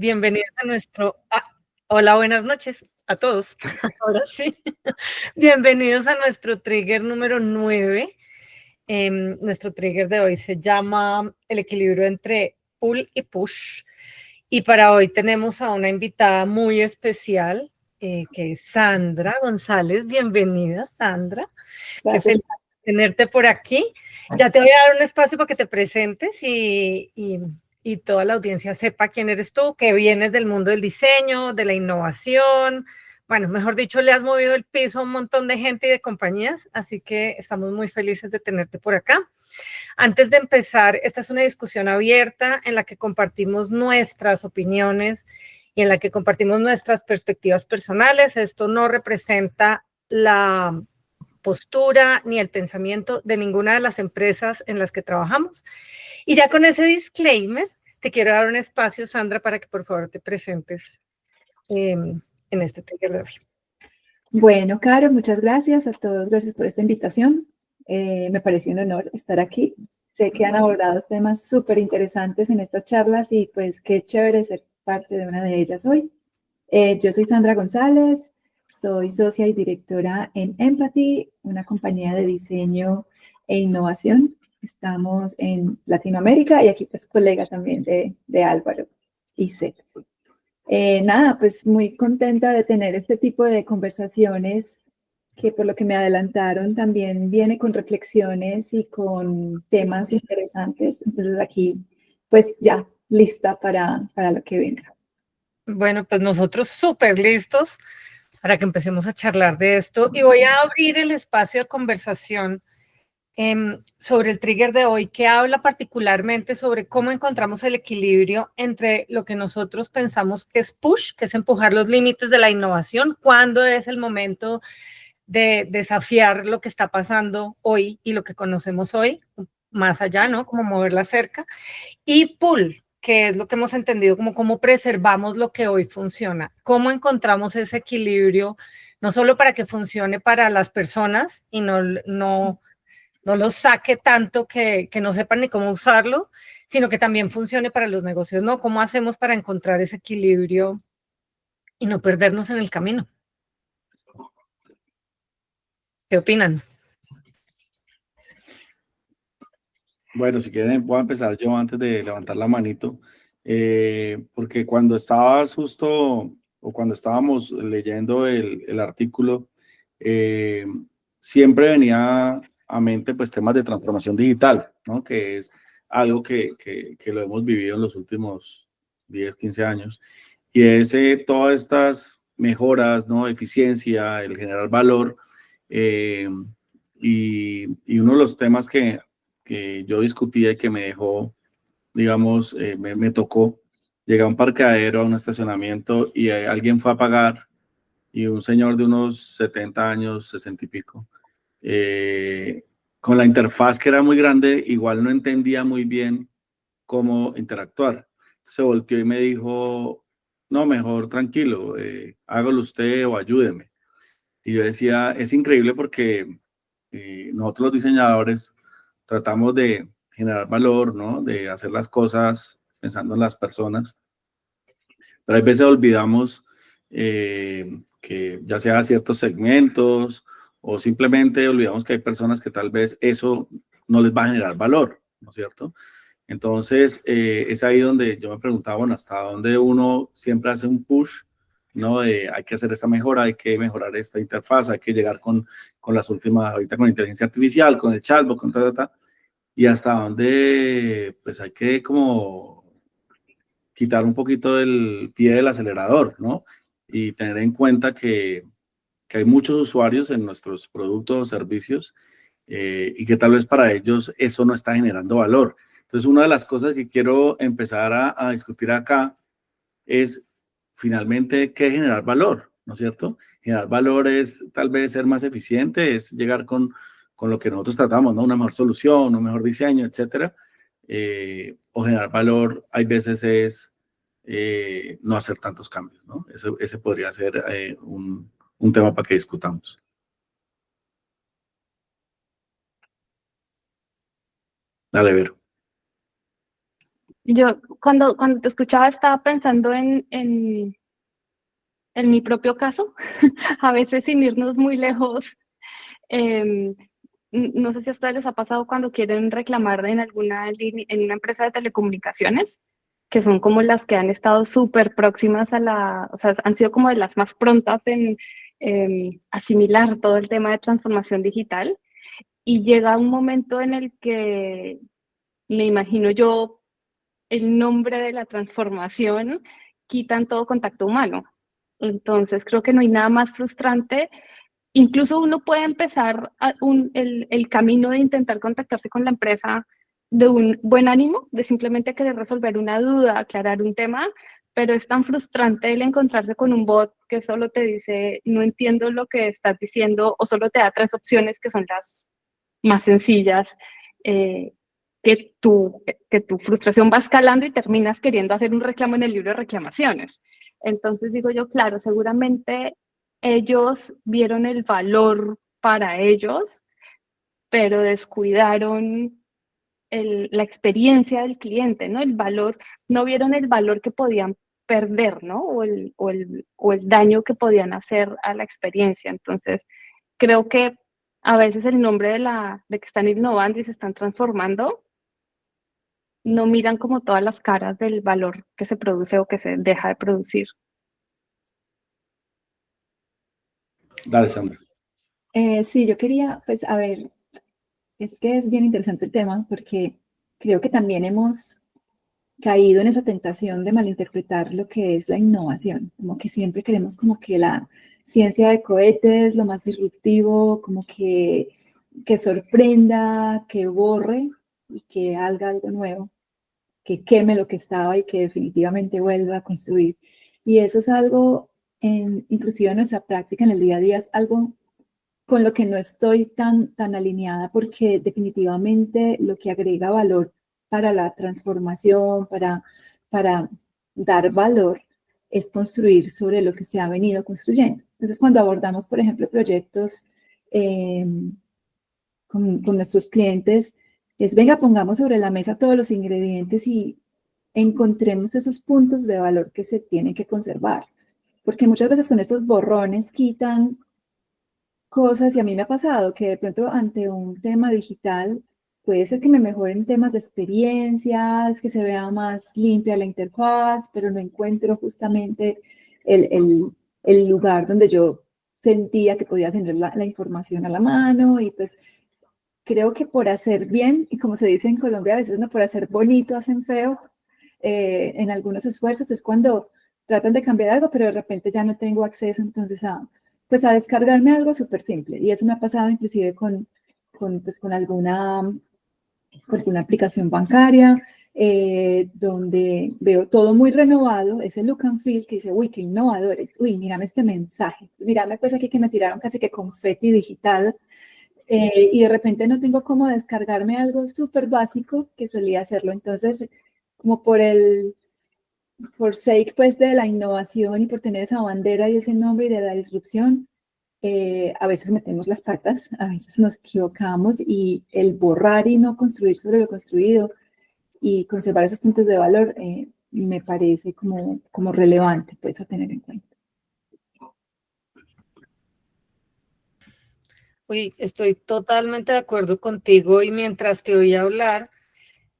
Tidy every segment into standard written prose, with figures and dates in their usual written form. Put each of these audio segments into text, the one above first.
Bienvenidos a hola, buenas noches a todos. Ahora sí. Bienvenidos a nuestro trigger número 9. Nuestro trigger de hoy se llama el equilibrio entre pull y push. Y para hoy tenemos a una invitada muy especial, que es Sandra González. Bienvenida, Sandra. Qué feliz tenerte por aquí. Ya te voy a dar un espacio para que te presentes y toda la audiencia sepa quién eres tú, que vienes del mundo del diseño, de la innovación. Bueno, mejor dicho, le has movido el piso a un montón de gente y de compañías, así que estamos muy felices de tenerte por acá. Antes de empezar, esta es una discusión abierta en la que compartimos nuestras opiniones y en la que compartimos nuestras perspectivas personales. Esto no representa la postura ni el pensamiento de ninguna de las empresas en las que trabajamos. Y ya con ese disclaimer, te quiero dar un espacio, Sandra, para que por favor te presentes en este taller de hoy. Bueno, Caro, muchas gracias a todos, gracias por esta invitación. Me pareció un honor estar aquí. Sé que han abordado temas súper interesantes en estas charlas y pues qué chévere ser parte de una de ellas hoy. Yo soy Sandra González, soy socia y directora en Empathy, una compañía de diseño e innovación. Estamos en Latinoamérica y aquí pues colega también de Álvaro y Seth. Nada, pues muy contenta de tener este tipo de conversaciones que por lo que me adelantaron también viene con reflexiones y con temas interesantes. Entonces aquí pues ya lista para lo que venga. Bueno, pues nosotros súper listos para que empecemos a charlar de esto y voy a abrir el espacio de conversación sobre el trigger de hoy, que habla particularmente sobre cómo encontramos el equilibrio entre lo que nosotros pensamos que es push, que es empujar los límites de la innovación, cuándo es el momento de desafiar lo que está pasando hoy y lo que conocemos hoy, más allá, ¿no? Como mover la cerca, y pull, que es lo que hemos entendido como cómo preservamos lo que hoy funciona, cómo encontramos ese equilibrio, no solo para que funcione para las personas y no lo saque tanto que no sepan ni cómo usarlo, sino que también funcione para los negocios, ¿no? ¿Cómo hacemos para encontrar ese equilibrio y no perdernos en el camino? ¿Qué opinan? Bueno, si quieren, voy a empezar yo antes de levantar la manito, porque cuando estabas justo, o cuando estábamos leyendo el artículo, siempre venía a mente pues temas de transformación digital, ¿no? Que es algo que lo hemos vivido en los últimos 10, 15 años, y es todas estas mejoras, ¿no? Eficiencia, el generar valor, y uno de los temas que yo discutía y que me dejó, digamos, me tocó, llegué a un parqueadero, a un estacionamiento y alguien fue a pagar y un señor de unos 70 años, 60 y pico, con la interfaz que era muy grande, igual no entendía muy bien cómo interactuar. Se volteó y me dijo, no, mejor tranquilo, hágalo usted o ayúdeme. Y yo decía, es increíble porque nosotros los diseñadores tratamos de generar valor, ¿no? De hacer las cosas pensando en las personas, pero hay veces olvidamos que ya sea ciertos segmentos o simplemente olvidamos que hay personas que tal vez eso no les va a generar valor, ¿no es cierto? Entonces, es ahí donde yo me preguntaba, bueno, hasta dónde uno siempre hace un push, ¿no? Hay que hacer esta mejora, hay que mejorar esta interfaz, hay que llegar con las últimas, ahorita con inteligencia artificial, con el chatbot, con ta, y hasta dónde, pues hay que como quitar un poquito el pie del acelerador, ¿no? Y tener en cuenta que hay muchos usuarios en nuestros productos o servicios y que tal vez para ellos eso no está generando valor. Entonces, una de las cosas que quiero empezar a discutir acá es finalmente qué es generar valor, ¿no es cierto? Generar valor es tal vez ser más eficiente, es llegar con lo que nosotros tratamos, ¿no? Una mejor solución, un mejor diseño, etcétera. O generar valor, hay veces es no hacer tantos cambios, ¿no? Ese podría ser un tema para que discutamos. Dale, Vero. Yo cuando te escuchaba estaba pensando en mi propio caso, a veces sin irnos muy lejos. No sé si a ustedes les ha pasado cuando quieren reclamar en en una empresa de telecomunicaciones, que son como las que han estado súper próximas o sea, han sido como de las más prontas en asimilar todo el tema de transformación digital, y llega un momento en el que me imagino yo el nombre de la transformación, quitan todo contacto humano. Entonces creo que no hay nada más frustrante. Incluso uno puede empezar el camino de intentar contactarse con la empresa de un buen ánimo, de simplemente querer resolver una duda, aclarar un tema, pero es tan frustrante el encontrarse con un bot que solo te dice, no entiendo lo que estás diciendo, o solo te da 3 opciones que son las más sencillas, que tu frustración va escalando y terminas queriendo hacer un reclamo en el libro de reclamaciones. Entonces digo yo, claro, seguramente ellos vieron el valor para ellos, pero descuidaron la experiencia del cliente, ¿no? El valor, no vieron el valor que podían perder, ¿no? O el daño que podían hacer a la experiencia. Entonces, creo que a veces el nombre de que están innovando y se están transformando, no miran como todas las caras del valor que se produce o que se deja de producir. Dale, Sandra. Sí, yo quería, pues, a ver, es que es bien interesante el tema porque creo que también hemos caído en esa tentación de malinterpretar lo que es la innovación, como que siempre queremos como que la ciencia de cohetes, lo más disruptivo, como que sorprenda, que borre y que haga algo nuevo, que queme lo que estaba y que definitivamente vuelva a construir. Y eso es algo, inclusive en nuestra práctica en el día a día, es algo con lo que no estoy tan alineada, porque definitivamente lo que agrega valor para la transformación, para dar valor, es construir sobre lo que se ha venido construyendo. Entonces, cuando abordamos, por ejemplo, proyectos con nuestros clientes, es, venga, pongamos sobre la mesa todos los ingredientes y encontremos esos puntos de valor que se tienen que conservar. Porque muchas veces con estos borrones quitan cosas, y a mí me ha pasado que de pronto ante un tema digital puede ser que me mejoren temas de experiencias, que se vea más limpia la interfaz, pero no encuentro justamente el lugar donde yo sentía que podía tener la información a la mano. Y pues creo que por hacer bien, y como se dice en Colombia, a veces no por hacer bonito hacen feo, en algunos esfuerzos es cuando tratan de cambiar algo, pero de repente ya no tengo acceso entonces pues a descargarme algo súper simple. Y eso me ha pasado inclusive pues con alguna aplicación bancaria, donde veo todo muy renovado, ese look and feel que dice, uy, qué innovadores, uy, mírame este mensaje, mírame pues aquí que me tiraron casi que confeti digital, y de repente no tengo cómo descargarme algo súper básico que solía hacerlo. Entonces, como por sake pues de la innovación y por tener esa bandera y ese nombre y de la disrupción, a veces metemos las patas, a veces nos equivocamos, y el borrar y no construir sobre lo construido y conservar esos puntos de valor me parece como relevante pues a tener en cuenta. Uy, estoy totalmente de acuerdo contigo, y mientras te oí hablar,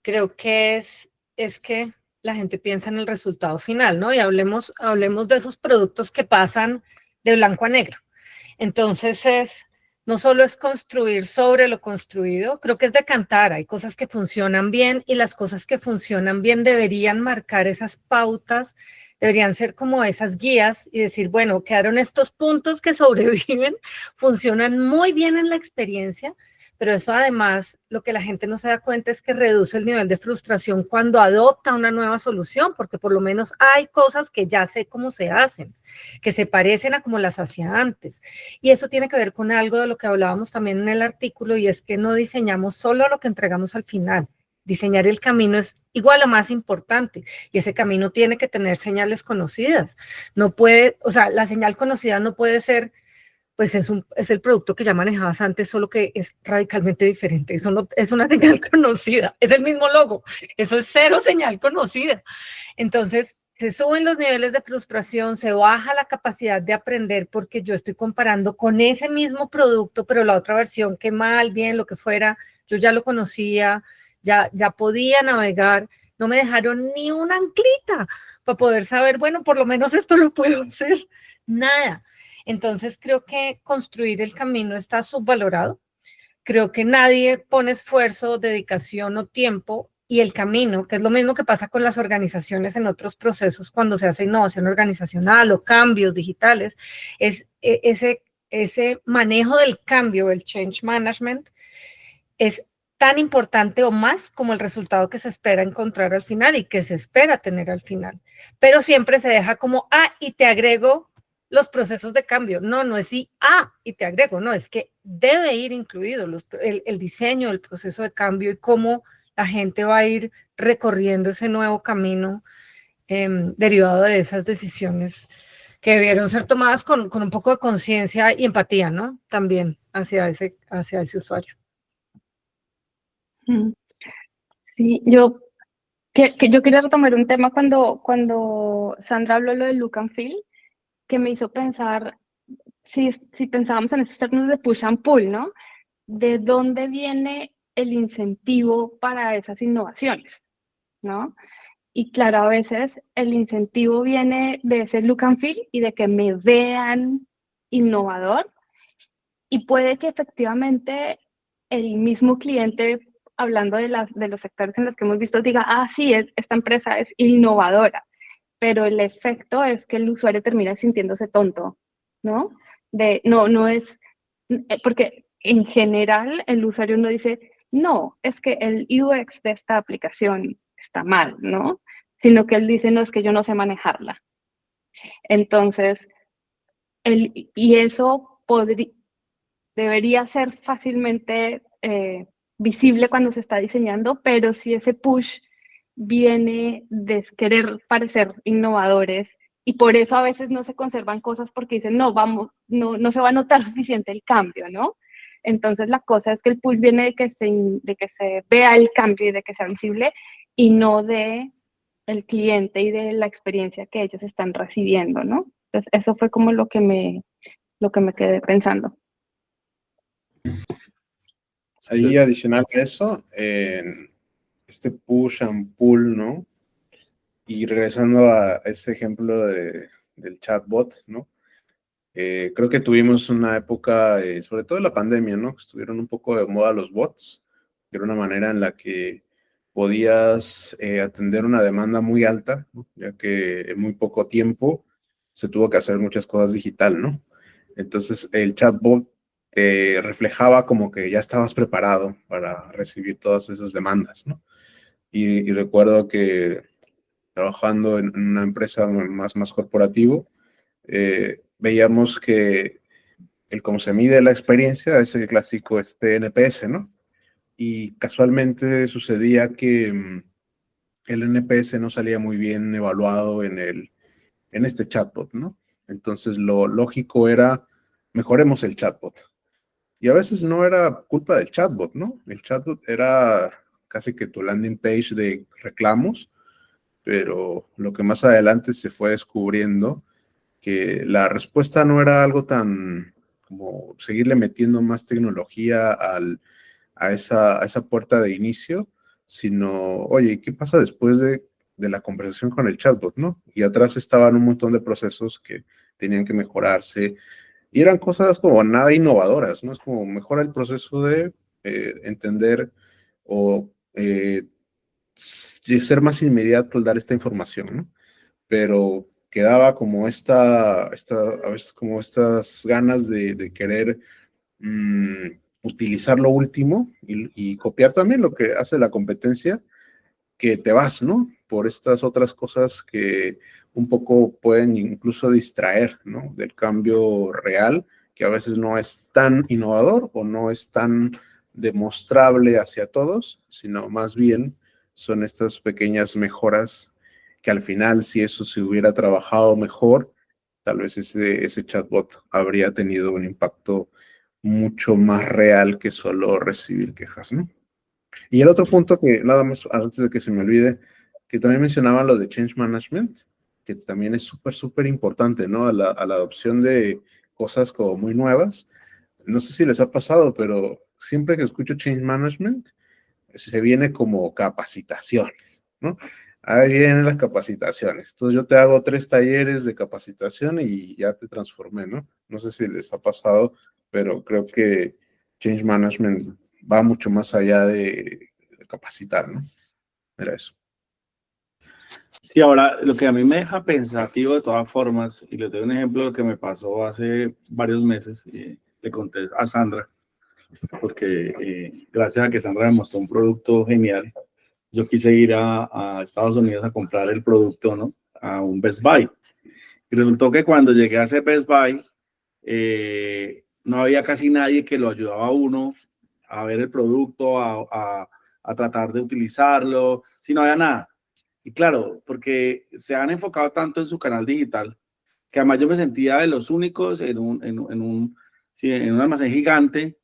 creo que es que la gente piensa en el resultado final, ¿no? Y hablemos de esos productos que pasan de blanco a negro. Entonces no solo es construir sobre lo construido, creo que es decantar. Hay cosas que funcionan bien, y las cosas que funcionan bien deberían marcar esas pautas, deberían ser como esas guías y decir, bueno, quedaron estos puntos que sobreviven, funcionan muy bien en la experiencia, pero eso además, lo que la gente no se da cuenta es que reduce el nivel de frustración cuando adopta una nueva solución, porque por lo menos hay cosas que ya sé cómo se hacen, que se parecen a como las hacía antes. Y eso tiene que ver con algo de lo que hablábamos también en el artículo, y es que no diseñamos solo lo que entregamos al final. Diseñar el camino es igual o más importante, y ese camino tiene que tener señales conocidas. No puede, o sea, la señal conocida no puede ser pues es el producto que ya manejabas antes, solo que es radicalmente diferente. Eso no es una señal conocida, es el mismo logo, eso es cero señal conocida. Entonces, se suben los niveles de frustración, se baja la capacidad de aprender porque yo estoy comparando con ese mismo producto, pero la otra versión, que mal, bien, lo que fuera, yo ya lo conocía, ya podía navegar, no me dejaron ni una anclita para poder saber, bueno, por lo menos esto lo puedo hacer, nada. Entonces creo que construir el camino está subvalorado. Creo que nadie pone esfuerzo, dedicación o tiempo, y el camino, que es lo mismo que pasa con las organizaciones en otros procesos cuando se hace innovación organizacional o cambios digitales, es ese manejo del cambio, el change management, es tan importante o más como el resultado que se espera encontrar al final y que se espera tener al final. Pero siempre se deja como, y te agrego los procesos de cambio. No es y te agrego, no, es que debe ir incluido el diseño, el proceso de cambio y cómo la gente va a ir recorriendo ese nuevo camino derivado de esas decisiones que debieron ser tomadas con un poco de conciencia y empatía, ¿no? También hacia ese usuario. Sí, yo quería retomar un tema cuando Sandra habló lo del look and feel, que me hizo pensar, si pensábamos en esos términos de push and pull, ¿no? ¿De dónde viene el incentivo para esas innovaciones? ¿No? Y claro, a veces el incentivo viene de ese look and feel y de que me vean innovador, y puede que efectivamente el mismo cliente, hablando de los sectores en los que hemos visto, diga, sí, esta empresa es innovadora, pero el efecto es que el usuario termina sintiéndose tonto, ¿no? No es, porque en general el usuario no dice, no, es que el UX de esta aplicación está mal, ¿no? Sino que él dice, no, es que yo no sé manejarla. Entonces, y eso debería ser fácilmente visible cuando se está diseñando, pero si ese push viene de querer parecer innovadores, y por eso a veces no se conservan cosas porque dicen, no se va a notar suficiente el cambio, ¿no? Entonces la cosa es que el push viene de que se vea el cambio y de que sea visible, y no de el cliente y de la experiencia que ellos están recibiendo, ¿no? Entonces eso fue como lo que me quedé pensando. Ahí adicional a eso, este push and pull, ¿no? Y regresando a ese ejemplo del chatbot, ¿no? Creo que tuvimos una época, sobre todo en la pandemia, ¿no? Que estuvieron un poco de moda los bots, que era una manera en la que podías atender una demanda muy alta, ¿no? Ya que en muy poco tiempo se tuvo que hacer muchas cosas digital, ¿no? Entonces el chatbot te reflejaba como que ya estabas preparado para recibir todas esas demandas, ¿no? Y recuerdo que trabajando en una empresa más corporativo, veíamos que el cómo se mide la experiencia es el clásico NPS, ¿no? Y casualmente sucedía que el NPS no salía muy bien evaluado en este chatbot, ¿no? Entonces lo lógico era, mejoremos el chatbot. Y a veces no era culpa del chatbot, ¿no? El chatbot era casi que tu landing page de reclamos, pero lo que más adelante se fue descubriendo, que la respuesta no era algo tan como seguirle metiendo más tecnología a esa puerta de inicio, sino, oye, ¿qué pasa después de la conversación con el chatbot, no? Y atrás estaban un montón de procesos que tenían que mejorarse, y eran cosas como nada innovadoras, ¿no? Es como mejora el proceso de entender o ser más inmediato al dar esta información, ¿no? Pero quedaba como a veces como estas ganas de querer utilizar lo último y copiar también lo que hace la competencia, que te vas, ¿no? Por estas otras cosas que un poco pueden incluso distraer, ¿no? Del cambio real, que a veces no es tan innovador o no es tan demostrable hacia todos, sino más bien son estas pequeñas mejoras que al final, si eso se hubiera trabajado mejor, tal vez ese chatbot habría tenido un impacto mucho más real que solo recibir quejas, ¿no? Y el otro punto que, nada más, antes de que se me olvide, que también mencionaban lo de change management, que también es súper, súper importante, ¿no? A la adopción de cosas como muy nuevas. No sé si les ha pasado, pero siempre que escucho change management, se viene como capacitaciones, ¿no? Ahí vienen las capacitaciones. Entonces yo te hago 3 talleres de capacitación y ya te transformé, ¿no? No sé si les ha pasado, pero creo que change management va mucho más allá de capacitar, ¿no? Era eso. Sí, ahora lo que a mí me deja pensativo de todas formas, y les doy un ejemplo de lo que me pasó hace varios meses, le conté a Sandra, porque gracias a que Sandra me mostró un producto genial, yo quise ir a Estados Unidos a comprar el producto, ¿no? A un Best Buy. Y resultó que cuando llegué a ese Best Buy, no había casi nadie que lo ayudaba a uno a ver el producto, a tratar de utilizarlo, si no había nada. Y claro, porque se han enfocado tanto en su canal digital, que además yo me sentía de los únicos en un almacén gigante,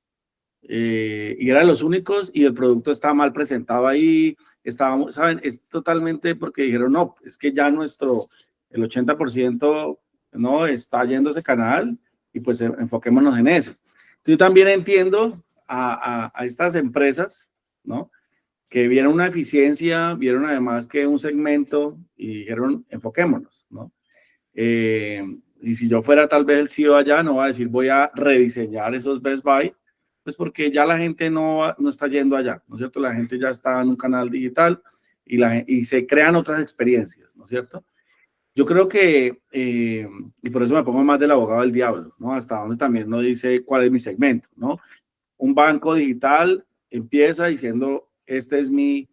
y eran los únicos y el producto estaba mal presentado ahí, estábamos, ¿saben? Es totalmente porque dijeron, no, es que ya el 80% no está yendo a ese canal y pues enfoquémonos en eso. Yo también entiendo a estas empresas, ¿no? Que vieron una eficiencia, vieron además que un segmento y dijeron, enfoquémonos, ¿no? Y si yo fuera tal vez el CEO allá, no va a decir, voy a rediseñar esos Best Buy, pues porque ya la gente no está yendo allá, ¿no es cierto? La gente ya está en un canal digital y se crean otras experiencias, ¿no es cierto? Yo creo que, y por eso me pongo más del abogado del diablo, ¿no? Hasta donde también no dice cuál es mi segmento, ¿no? Un banco digital empieza diciendo, esta es mi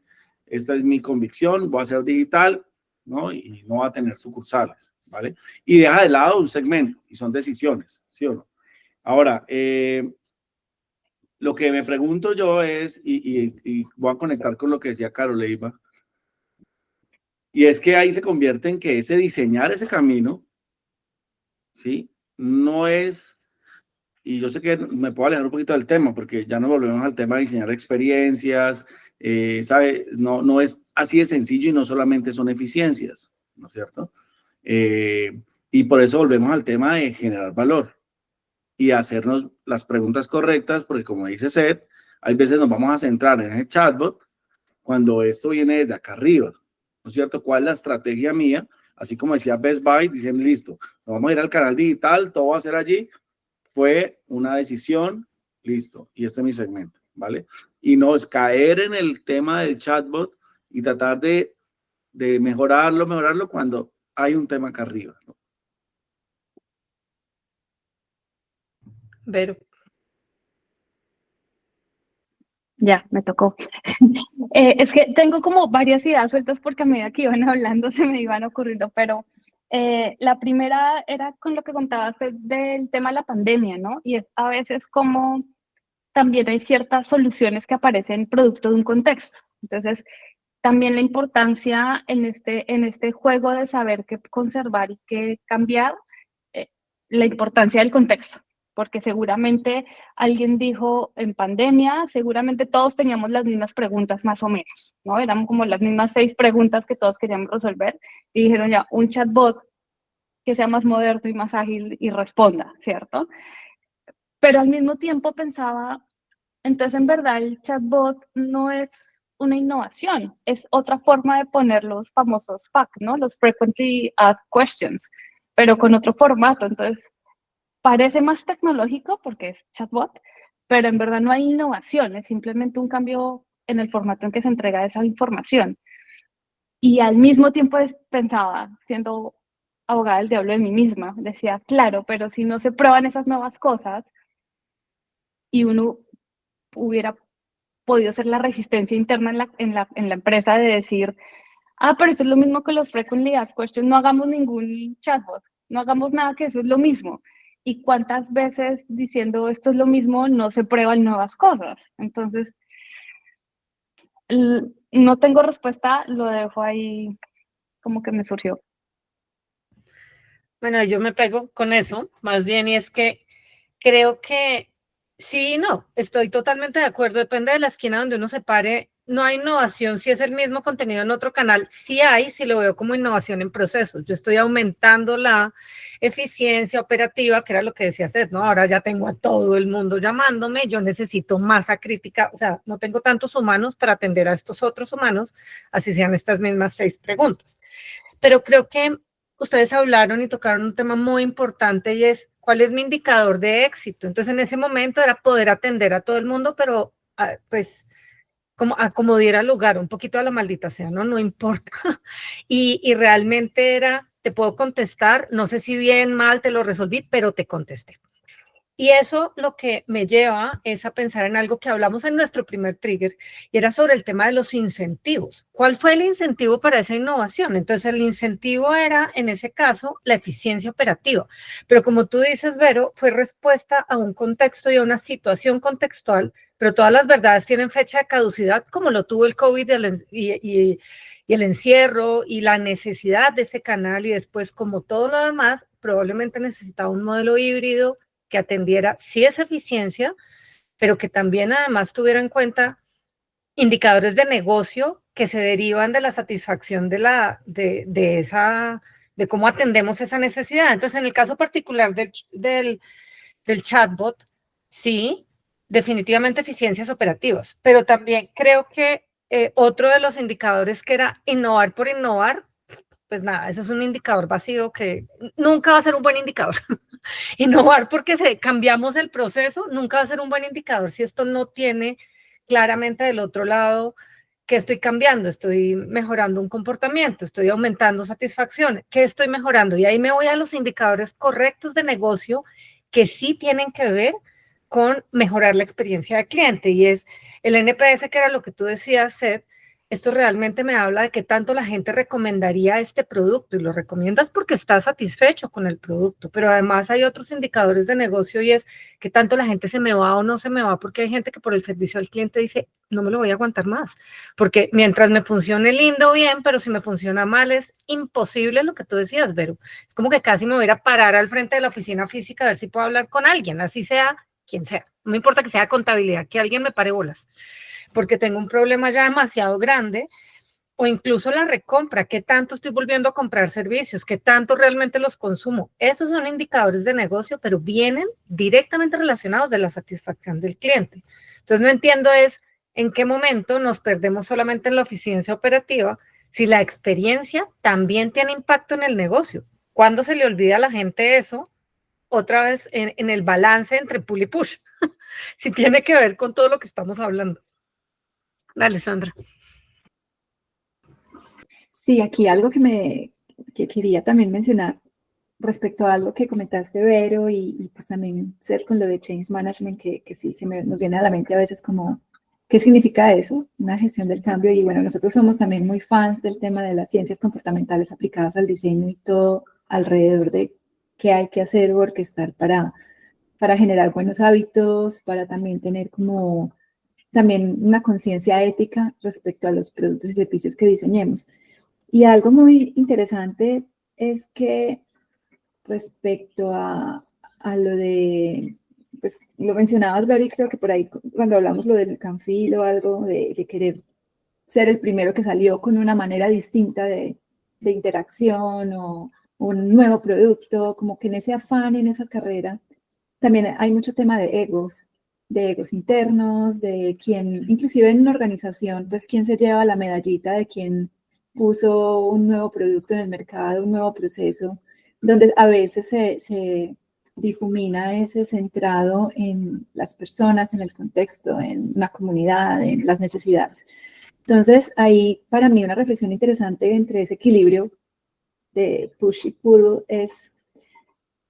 convicción, voy a ser digital, ¿no? Y no va a tener sucursales, ¿vale? Y deja de lado un segmento, y son decisiones, ¿sí o no? Ahora, lo que me pregunto yo es, y voy a conectar con lo que decía Carol Leiva, y es que ahí se convierte en que diseñar ese camino, ¿sí? No es, y yo sé que me puedo alejar un poquito del tema, porque ya nos volvemos al tema de diseñar experiencias, ¿sabe? No es así de sencillo y no solamente son eficiencias, ¿no es cierto? Y por eso volvemos al tema de generar valor y hacernos las preguntas correctas, porque como dice Seth, hay veces nos vamos a centrar en el chatbot cuando esto viene desde acá arriba, ¿no es cierto? ¿Cuál es la estrategia mía? Así como decía Best Buy, dicen, listo, nos vamos a ir al canal digital, todo va a ser allí. Fue una decisión, listo, y este es mi segmento, ¿vale? Y no es caer en el tema del chatbot y tratar de mejorarlo cuando hay un tema acá arriba, ¿no? Vero. Ya, me tocó. Es que tengo como varias ideas sueltas porque a medida que iban hablando se me iban ocurriendo, pero la primera era con lo que contabas del tema de la pandemia, ¿no? Y es a veces como también hay ciertas soluciones que aparecen producto de un contexto. Entonces, también la importancia en este juego de saber qué conservar y qué cambiar, la importancia del contexto, porque seguramente alguien dijo en pandemia, seguramente todos teníamos las mismas preguntas más o menos, ¿no? Eran como las mismas 6 preguntas que todos queríamos resolver y dijeron ya, un chatbot que sea más moderno y más ágil y responda, ¿cierto? Pero al mismo tiempo pensaba, entonces en verdad el chatbot no es una innovación, es otra forma de poner los famosos FAQ, ¿no? Los Frequently Asked Questions, pero con otro formato. Entonces parece más tecnológico porque es chatbot, pero en verdad no hay innovación, es simplemente un cambio en el formato en que se entrega esa información. Y al mismo tiempo pensaba, siendo abogada del diablo de mí misma, decía, claro, pero si no se prueban esas nuevas cosas y uno hubiera podido ser la resistencia interna en la empresa de decir, pero eso es lo mismo que los frequently asked questions, no hagamos ningún chatbot, no hagamos nada, que eso es lo mismo. Y cuántas veces diciendo esto es lo mismo no se prueban nuevas cosas. Entonces, no tengo respuesta, lo dejo ahí como que me surgió. Bueno, yo me pego con eso, más bien, y es que creo que sí y no, estoy totalmente de acuerdo, depende de la esquina donde uno se pare, no hay innovación si es el mismo contenido en otro canal, sí hay, si lo veo como innovación en procesos, yo estoy aumentando la eficiencia operativa, que era lo que decía Seth, ¿no? Ahora ya tengo a todo el mundo llamándome, yo necesito masa crítica, o sea, no tengo tantos humanos para atender a estos otros humanos, así sean estas mismas 6 preguntas. Pero creo que ustedes hablaron y tocaron un tema muy importante y es, ¿cuál es mi indicador de éxito? Entonces, en ese momento era poder atender a todo el mundo, pero pues como diera lugar, un poquito a la maldita sea, ¿no? No importa. Y realmente era, te puedo contestar, no sé si bien, mal, te lo resolví, pero te contesté. Y eso lo que me lleva es a pensar en algo que hablamos en nuestro primer trigger y era sobre el tema de los incentivos. ¿Cuál fue el incentivo para esa innovación? Entonces el incentivo era, en ese caso, la eficiencia operativa. Pero como tú dices, Vero, fue respuesta a un contexto y a una situación contextual, pero todas las verdades tienen fecha de caducidad, como lo tuvo el COVID y el encierro y la necesidad de ese canal y después, como todo lo demás, probablemente necesitaba un modelo híbrido que atendiera sí esa eficiencia, pero que también además tuviera en cuenta indicadores de negocio que se derivan de la satisfacción de cómo atendemos esa necesidad. Entonces, en el caso particular del chatbot, sí, definitivamente eficiencias operativas, pero también creo que otro de los indicadores que era innovar por innovar, pues nada, eso es un indicador vacío que nunca va a ser un buen indicador. Innovar porque cambiamos el proceso nunca va a ser un buen indicador si esto no tiene claramente del otro lado que estoy cambiando, estoy mejorando un comportamiento, estoy aumentando satisfacción, ¿qué estoy mejorando? Y ahí me voy a los indicadores correctos de negocio que sí tienen que ver con mejorar la experiencia del cliente y es el NPS, que era lo que tú decías, Seth. Esto realmente me habla de que tanto la gente recomendaría este producto y lo recomiendas porque estás satisfecho con el producto, pero además hay otros indicadores de negocio y es que tanto la gente se me va o no se me va porque hay gente que por el servicio al cliente dice, no me lo voy a aguantar más, porque mientras me funcione lindo, bien, pero si me funciona mal es imposible lo que tú decías, Vero. Es como que casi me voy a ir a parar al frente de la oficina física a ver si puedo hablar con alguien, así sea quien sea. No me importa que sea contabilidad, que alguien me pare bolas porque tengo un problema ya demasiado grande, o incluso la recompra, qué tanto estoy volviendo a comprar servicios, qué tanto realmente los consumo. Esos son indicadores de negocio, pero vienen directamente relacionados de la satisfacción del cliente. Entonces no entiendo es en qué momento nos perdemos solamente en la eficiencia operativa, si la experiencia también tiene impacto en el negocio. ¿Cuándo se le olvida a la gente eso? Otra vez en el balance entre pull y push, si tiene que ver con todo lo que estamos hablando. Dale, Sandra. Sí, aquí algo que quería también mencionar respecto a algo que comentaste, Vero, y pues también ser con lo de change management, que sí nos viene a la mente a veces como, ¿qué significa eso? Una gestión del cambio. Y bueno, nosotros somos también muy fans del tema de las ciencias comportamentales aplicadas al diseño y todo alrededor de qué hay que hacer o orquestar para generar buenos hábitos, para también tener como también una conciencia ética respecto a los productos y servicios que diseñemos. Y algo muy interesante es que respecto a lo de, pues lo mencionabas, Barry, creo que por ahí cuando hablamos lo del Canfil o algo de querer ser el primero que salió con una manera distinta de interacción o un nuevo producto, como que en ese afán, en esa carrera, también hay mucho tema de egos internos, de quién, inclusive en una organización, pues quién se lleva la medallita de quién puso un nuevo producto en el mercado, un nuevo proceso, donde a veces se difumina ese centrado en las personas, en el contexto, en una comunidad, en las necesidades. Entonces, ahí para mí una reflexión interesante entre ese equilibrio de push y pull es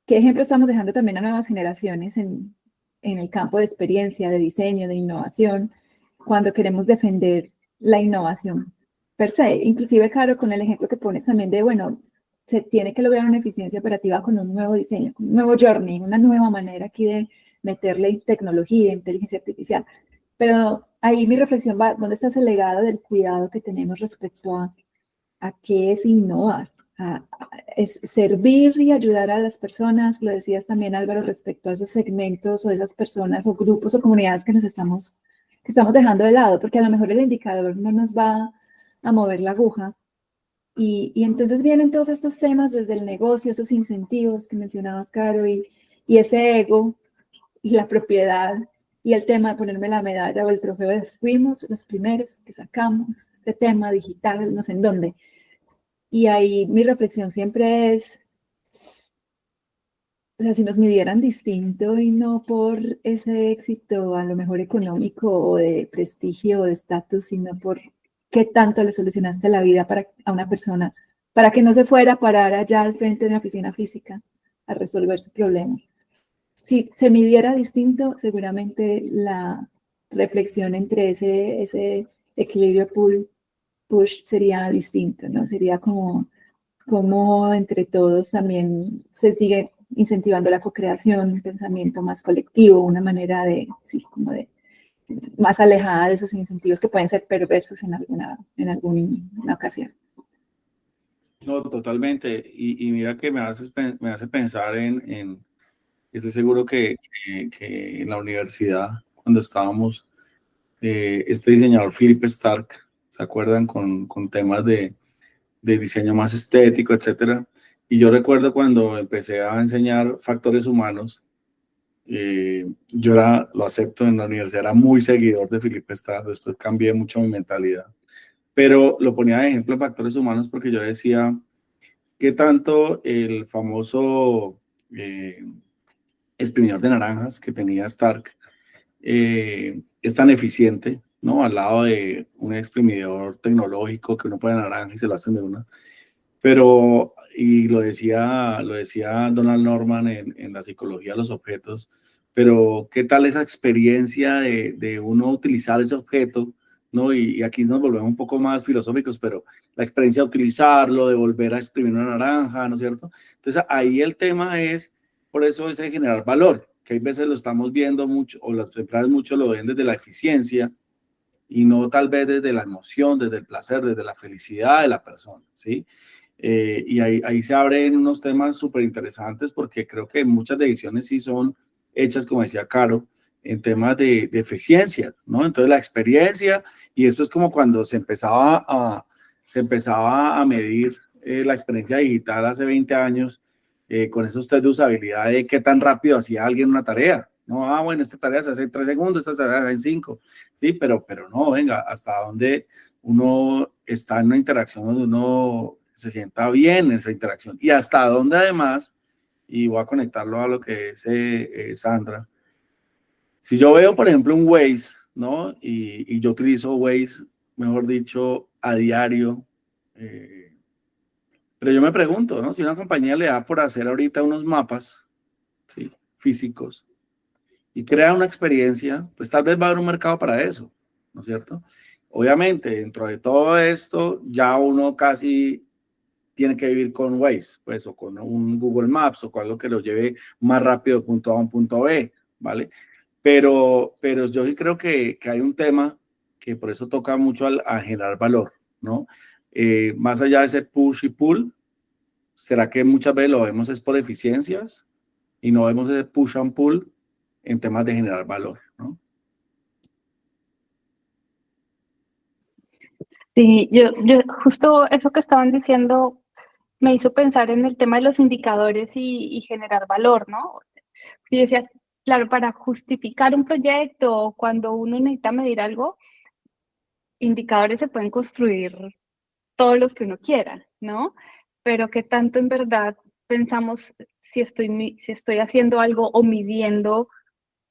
qué ejemplo estamos dejando también a nuevas generaciones en el campo de experiencia, de diseño, de innovación, cuando queremos defender la innovación per se. Inclusive, Caro, con el ejemplo que pones también de, bueno, se tiene que lograr una eficiencia operativa con un nuevo diseño, con un nuevo journey, una nueva manera aquí de meterle tecnología, inteligencia artificial. Pero ahí mi reflexión va, ¿dónde está ese legado del cuidado que tenemos respecto a qué es innovar? es servir y ayudar a las personas. Lo decías también, Álvaro, respecto a esos segmentos o esas personas o grupos o comunidades que estamos dejando de lado, porque a lo mejor el indicador no nos va a mover la aguja. Y entonces vienen todos estos temas desde el negocio, esos incentivos que mencionabas, Caro, y ese ego y la propiedad y el tema de ponerme la medalla o el trofeo de fuimos los primeros que sacamos este tema digital, no sé en dónde. Y ahí mi reflexión siempre es, o sea, si nos midieran distinto y no por ese éxito a lo mejor económico o de prestigio o de estatus, sino por qué tanto le solucionaste la vida a una persona para que no se fuera a parar allá al frente de una oficina física a resolver su problema. Si se midiera distinto, seguramente la reflexión entre ese equilibrio push sería distinto, ¿no? Sería como entre todos también se sigue incentivando la co-creación, un pensamiento más colectivo, una manera de, sí, como de más alejada de esos incentivos que pueden ser perversos en alguna ocasión. No, totalmente. Y mira que me hace pensar estoy seguro que en la universidad, cuando estábamos, este diseñador Philip Stark, ¿se acuerdan? Con temas de diseño más estético, etcétera. Y yo recuerdo cuando empecé a enseñar factores humanos, yo lo acepto, en la universidad era muy seguidor de Philip Stark, después cambié mucho mi mentalidad, pero lo ponía de ejemplo en factores humanos porque yo decía, ¿qué tanto el famoso exprimidor de naranjas que tenía Stark es tan eficiente, ¿no? Al lado de un exprimidor tecnológico que uno pone naranja y se lo hacen de una. Pero, y lo decía Donald Norman en la psicología de los objetos, pero ¿qué tal esa experiencia de uno utilizar ese objeto, ¿no? Y aquí nos volvemos un poco más filosóficos, pero la experiencia de utilizarlo, de volver a exprimir una naranja, ¿no es cierto? Entonces ahí el tema es, por eso es de generar valor, que hay veces lo estamos viendo mucho, o las empresas mucho lo ven desde la eficiencia, y no tal vez desde la emoción, desde el placer, desde la felicidad de la persona, ¿sí? Y ahí se abren unos temas súper interesantes porque creo que muchas decisiones sí son hechas, como decía Caro, en temas de eficiencia, ¿no? Entonces la experiencia, y esto es como cuando se empezaba a medir la experiencia digital hace 20 años, con esos test de usabilidad de qué tan rápido hacía alguien una tarea, ¿no? Bueno, esta tarea se hace en 3 segundos, esta tarea se hace en 5, ¿sí? Pero no, venga, hasta dónde uno está en una interacción donde uno se sienta bien en esa interacción y hasta dónde además, y voy a conectarlo a lo que es Sandra, si yo veo por ejemplo un Waze, ¿no? Y yo utilizo Waze, mejor dicho, a diario, pero yo me pregunto, ¿no? Si una compañía le da por hacer ahorita unos mapas, ¿sí? Físicos y crea una experiencia, pues tal vez va a haber un mercado para eso, ¿no es cierto? Obviamente, dentro de todo esto, ya uno casi tiene que vivir con Waze, pues, o con un Google Maps, o con algo que lo lleve más rápido de punto A a un punto B, ¿vale? Pero yo sí creo que hay un tema que por eso toca mucho a generar valor, ¿no? Más allá de ese push y pull, ¿será que muchas veces lo vemos es por eficiencias y no vemos ese push and pull en temas de generar valor, ¿no? Sí, yo justo eso que estaban diciendo me hizo pensar en el tema de los indicadores y generar valor, ¿no? Yo decía, claro, para justificar un proyecto, cuando uno necesita medir algo, indicadores se pueden construir todos los que uno quiera, ¿no? Pero qué tanto en verdad pensamos si estoy haciendo algo o midiendo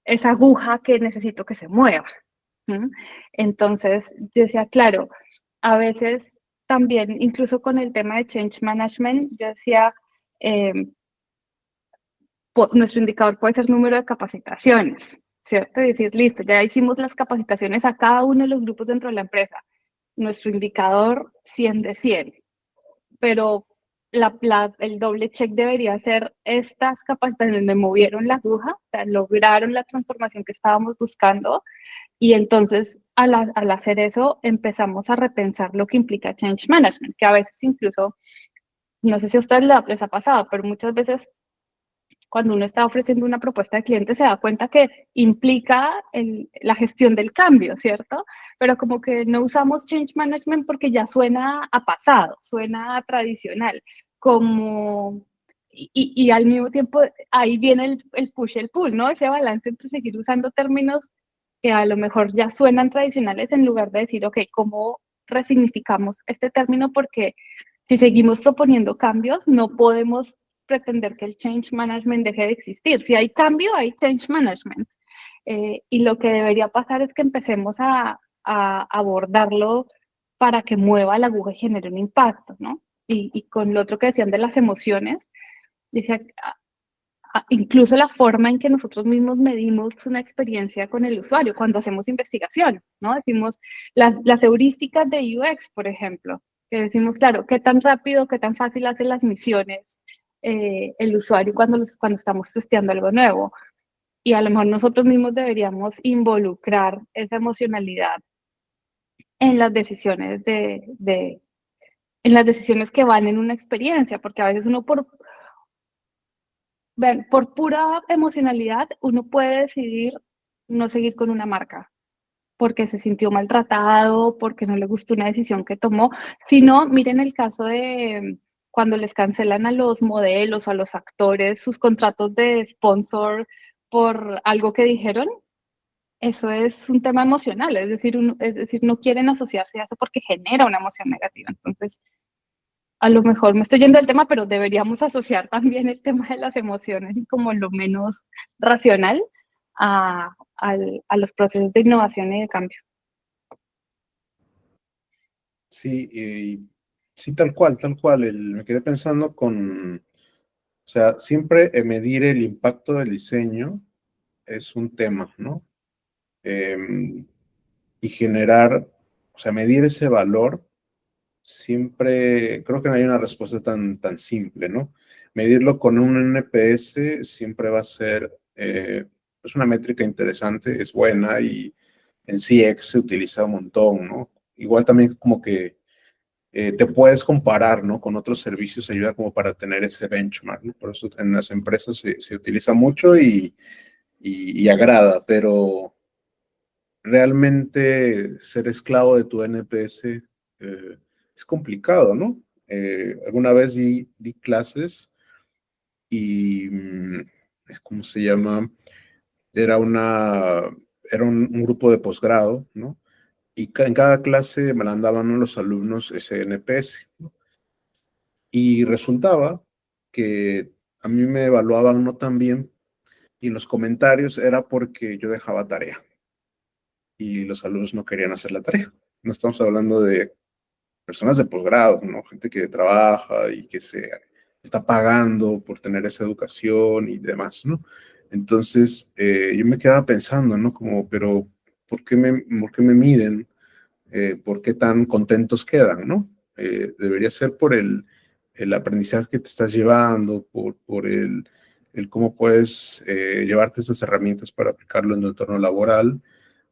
esa aguja que necesito que se mueva. Entonces, yo decía, claro, a veces también, incluso con el tema de change management, yo decía, nuestro indicador puede ser número de capacitaciones, ¿cierto? Es decir, listo, ya hicimos las capacitaciones a cada uno de los grupos dentro de la empresa. Nuestro indicador 100 de 100, pero el doble check debería ser estas capacitaciones me movieron la aguja, o sea, lograron la transformación que estábamos buscando, y entonces al hacer eso empezamos a repensar lo que implica change management, que a veces incluso no sé si a ustedes les ha pasado, pero muchas veces cuando uno está ofreciendo una propuesta de cliente se da cuenta que implica la gestión del cambio, ¿cierto? Pero como que no usamos change management porque ya suena a pasado, suena a tradicional, como... Y al mismo tiempo ahí viene el push y el pull, ¿no? Ese balance entre seguir usando términos que a lo mejor ya suenan tradicionales en lugar de decir, ok, ¿cómo resignificamos este término? Porque si seguimos proponiendo cambios, no podemos pretender que el change management deje de existir. Si hay cambio, hay change management. Y lo que debería pasar es que empecemos a abordarlo para que mueva la aguja y genere un impacto, ¿no? Y con lo otro que decían de las emociones, decía, incluso la forma en que nosotros mismos medimos una experiencia con el usuario cuando hacemos investigación, ¿no? Decimos las heurísticas de UX, por ejemplo, que decimos, claro, qué tan rápido, qué tan fácil hace las misiones el usuario cuando estamos testeando algo nuevo. Y a lo mejor nosotros mismos deberíamos involucrar esa emocionalidad en las decisiones en las decisiones que van en una experiencia, porque a veces uno por pura emocionalidad, uno puede decidir no seguir con una marca porque se sintió maltratado, porque no le gustó una decisión que tomó. Si no, miren el caso de cuando les cancelan a los modelos o a los actores sus contratos de sponsor por algo que dijeron. Eso es un tema emocional, es decir, no quieren asociarse a eso porque genera una emoción negativa. Entonces, a lo mejor me estoy yendo del tema, pero deberíamos asociar también el tema de las emociones como lo menos racional a los procesos de innovación y de cambio. Sí, sí, tal cual, me quedé pensando o sea, siempre medir el impacto del diseño es un tema, ¿no? Y generar, o sea, medir ese valor, siempre, creo que no hay una respuesta tan simple, ¿no? Medirlo con un NPS siempre va a ser, es una métrica interesante, es buena y en CX se utiliza un montón, ¿no? Igual también como que te puedes comparar, ¿no? Con otros servicios, ayuda como para tener ese benchmark, ¿no? Por eso en las empresas se utiliza mucho y agrada, pero realmente ser esclavo de tu NPS es complicado, ¿no? Alguna vez di clases y, ¿cómo se llama? Era un grupo de posgrado, ¿no? Y en cada clase me mandaban los alumnos ese NPS, ¿no? Y resultaba que a mí me evaluaban no tan bien y en los comentarios era porque yo dejaba tarea y los alumnos no querían hacer la tarea. No estamos hablando de personas de posgrado, ¿no? Gente que trabaja y que se está pagando por tener esa educación y demás, ¿no? Entonces, yo me quedaba pensando, ¿no? Como, pero, ¿por qué me miden? ¿Por qué tan contentos quedan, no? Debería ser por el aprendizaje que te estás llevando, por el cómo puedes llevarte esas herramientas para aplicarlo en tu entorno laboral.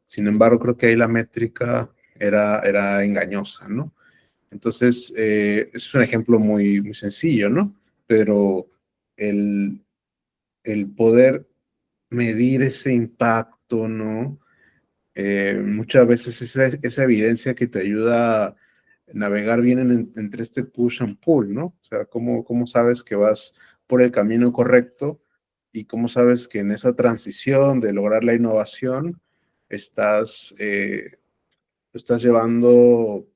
Sin embargo, creo que ahí la métrica era engañosa, ¿no? Entonces, es un ejemplo muy sencillo, ¿no? Pero el poder medir ese impacto, ¿no? Muchas veces esa evidencia que te ayuda a navegar bien entre este push and pull, ¿no? O sea, cómo sabes que vas por el camino correcto y cómo sabes que en esa transición de lograr la innovación estás llevando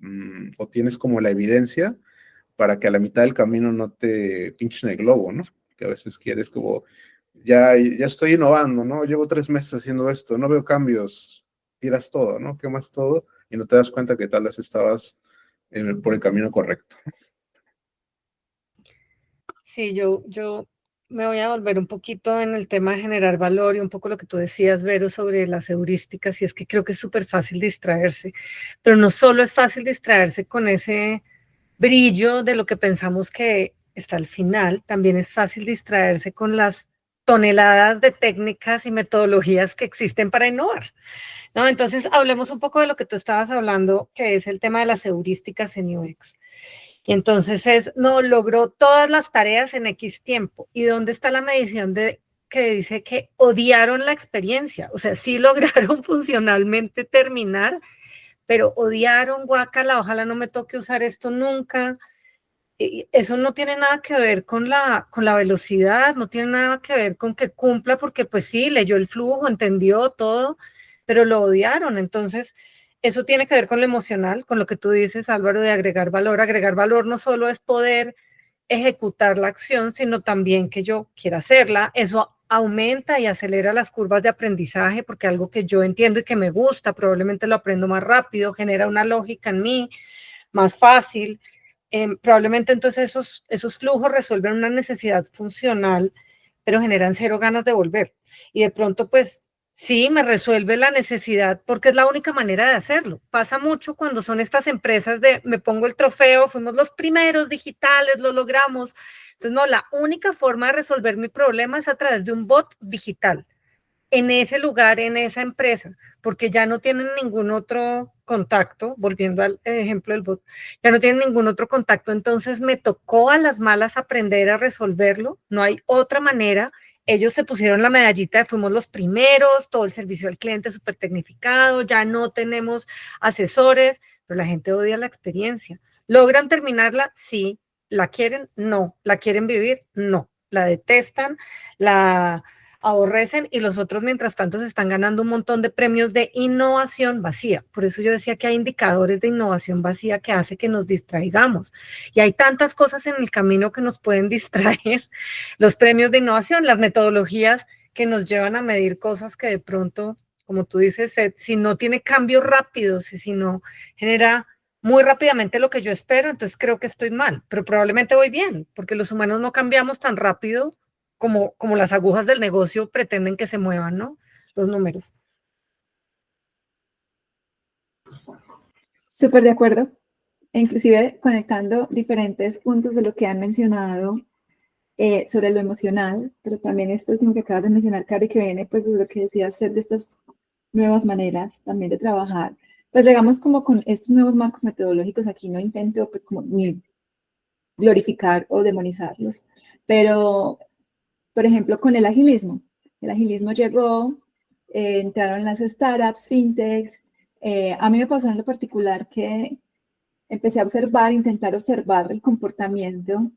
o tienes como la evidencia para que a la mitad del camino no te pinchen el globo, ¿no? Que a veces quieres como, ya estoy innovando, ¿no? Llevo 3 meses haciendo esto, no veo cambios, tiras todo, ¿no? Quemas todo y no te das cuenta que tal vez estabas por el camino correcto. Sí, yo me voy a volver un poquito en el tema de generar valor y un poco lo que tú decías, Vero, sobre las heurísticas, y es que creo que es súper fácil distraerse, pero no solo es fácil distraerse con ese brillo de lo que pensamos que está al final, también es fácil distraerse con las toneladas de técnicas y metodologías que existen para innovar, ¿no? Entonces, hablemos un poco de lo que tú estabas hablando, que es el tema de las heurísticas en UX. Y entonces no, logró todas las tareas en X tiempo. ¿Y dónde está la medición que dice que odiaron la experiencia? O sea, sí lograron funcionalmente terminar, pero odiaron, guácala, ojalá no me toque usar esto nunca. Y eso no tiene nada que ver con la velocidad, no tiene nada que ver con que cumpla, porque pues sí, leyó el flujo, entendió todo, pero lo odiaron. Entonces, eso tiene que ver con lo emocional, con lo que tú dices, Álvaro, de agregar valor. Agregar valor no solo es poder ejecutar la acción, sino también que yo quiera hacerla. Eso aumenta y acelera las curvas de aprendizaje, porque algo que yo entiendo y que me gusta, probablemente lo aprendo más rápido, genera una lógica en mí más fácil. Probablemente entonces esos flujos resuelven una necesidad funcional, pero generan cero ganas de volver. Y de pronto, pues, sí, me resuelve la necesidad porque es la única manera de hacerlo. Pasa mucho cuando son estas empresas de me pongo el trofeo, fuimos los primeros digitales, lo logramos. Entonces, no, la única forma de resolver mi problema es a través de un bot digital en ese lugar, en esa empresa, porque ya no tienen ningún otro contacto, volviendo al ejemplo del bot, ya no tienen ningún otro contacto, entonces me tocó a las malas aprender a resolverlo, no hay otra manera. Ellos se pusieron la medallita de fuimos los primeros, todo el servicio al cliente súper tecnificado, ya no tenemos asesores, pero la gente odia la experiencia. ¿Logran terminarla? Sí. ¿La quieren? No. ¿La quieren vivir? No. La detestan, la aborrecen y los otros mientras tanto se están ganando un montón de premios de innovación vacía. Por eso yo decía que hay indicadores de innovación vacía que hace que nos distraigamos. Y hay tantas cosas en el camino que nos pueden distraer. Los premios de innovación, las metodologías que nos llevan a medir cosas que de pronto, como tú dices, si no tiene cambios rápidos y si no genera muy rápidamente lo que yo espero, entonces creo que estoy mal, pero probablemente voy bien, porque los humanos no cambiamos tan rápido como las agujas del negocio pretenden que se muevan, ¿no? Los números. Súper de acuerdo. E inclusive conectando diferentes puntos de lo que han mencionado sobre lo emocional, pero también esto último que acabas de mencionar, Cari, que viene pues de lo que decías, ser de estas nuevas maneras también de trabajar. Pues llegamos como con estos nuevos marcos metodológicos, aquí no intento pues como ni glorificar o demonizarlos, pero por ejemplo con el agilismo llegó, entraron las startups, fintechs, a mí me pasó en lo particular que empecé a intentar observar el comportamiento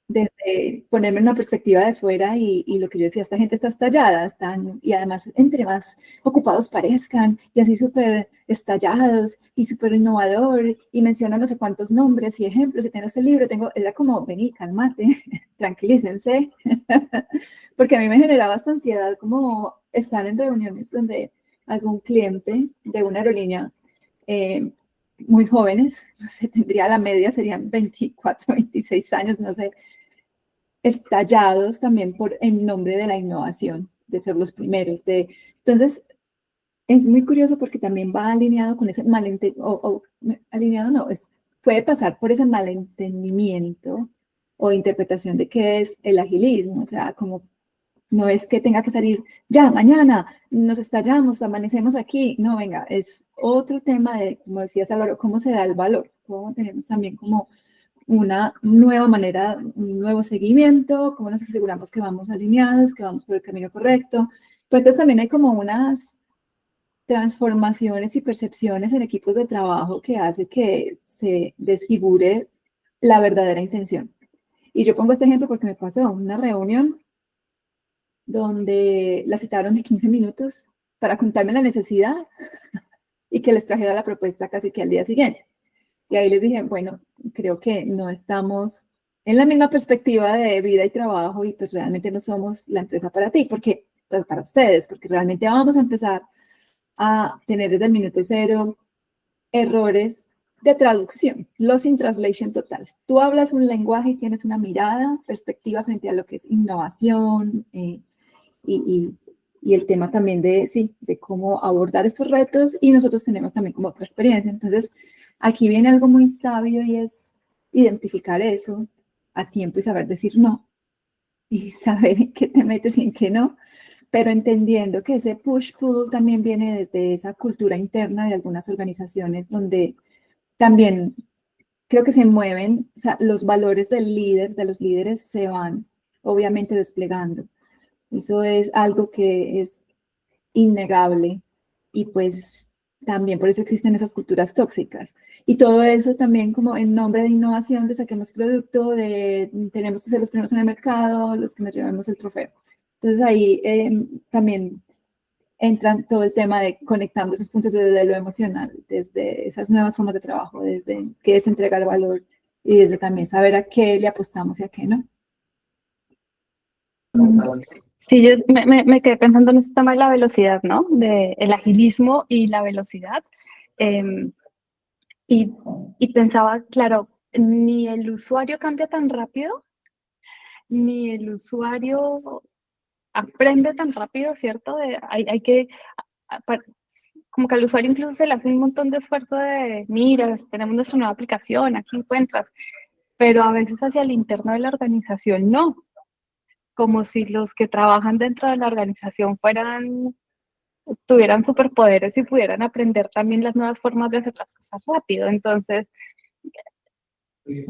desde ponerme en una perspectiva de fuera y lo que yo decía, esta gente está estallada, y además entre más ocupados parezcan y así súper estallados y súper innovador y mencionan no sé cuántos nombres y ejemplos y tengo este libro, era como, vení, cálmate, tranquilícense, porque a mí me generaba esta ansiedad como estar en reuniones donde algún cliente de una aerolínea muy jóvenes, no sé, tendría la media, serían 24, 26 años, no sé, estallados también en nombre de la innovación, de ser los primeros. Entonces, es muy curioso porque también va alineado con ese malentendimiento, alineado no, puede pasar por ese malentendimiento o interpretación de qué es el agilismo, o sea, como no es que tenga que salir ya, mañana, nos estallamos, amanecemos aquí. No, venga, es otro tema de, como decías, Álvaro, cómo se da el valor. Cómo tenemos también como una nueva manera, un nuevo seguimiento, cómo nos aseguramos que vamos alineados, que vamos por el camino correcto. Pero entonces también hay como unas transformaciones y percepciones en equipos de trabajo que hace que se desfigure la verdadera intención. Y yo pongo este ejemplo porque me pasó una reunión donde la citaron de 15 minutos para contarme la necesidad y que les trajera la propuesta casi que al día siguiente. Y ahí les dije, bueno, creo que no estamos en la misma perspectiva de vida y trabajo y pues realmente no somos la empresa para ti, porque pues para ustedes, porque realmente vamos a empezar a tener desde el minuto cero errores de traducción, loss in translation totales. Tú hablas un lenguaje y tienes una mirada, perspectiva frente a lo que es innovación, y el tema también de cómo abordar estos retos y nosotros tenemos también como otra experiencia. Entonces, aquí viene algo muy sabio y es identificar eso a tiempo y saber decir no y saber en qué te metes y en qué no, pero entendiendo que ese push-pull también viene desde esa cultura interna de algunas organizaciones donde también creo que se mueven, o sea, los valores del líder, de los líderes se van obviamente desplegando. Eso es algo que es innegable y pues también por eso existen esas culturas tóxicas. Y todo eso también como en nombre de innovación, de saquemos producto, de tenemos que ser los primeros en el mercado, los que nos llevemos el trofeo. Entonces ahí también entran todo el tema de conectando esos puntos desde lo emocional, desde esas nuevas formas de trabajo, desde qué es entregar valor y desde también saber a qué le apostamos y a qué no. Sí, yo me quedé pensando en este tema de la velocidad, ¿no? De el agilismo y la velocidad. Eh, y pensaba, claro, ni el usuario cambia tan rápido, ni el usuario aprende tan rápido, ¿cierto? Hay que, como que al usuario incluso se le hace un montón de esfuerzo de, mira, tenemos nuestra nueva aplicación, aquí encuentras, pero a veces hacia el interno de la organización no, como si los que trabajan dentro de la organización tuvieran superpoderes y pudieran aprender también las nuevas formas de hacer las cosas rápido. Entonces,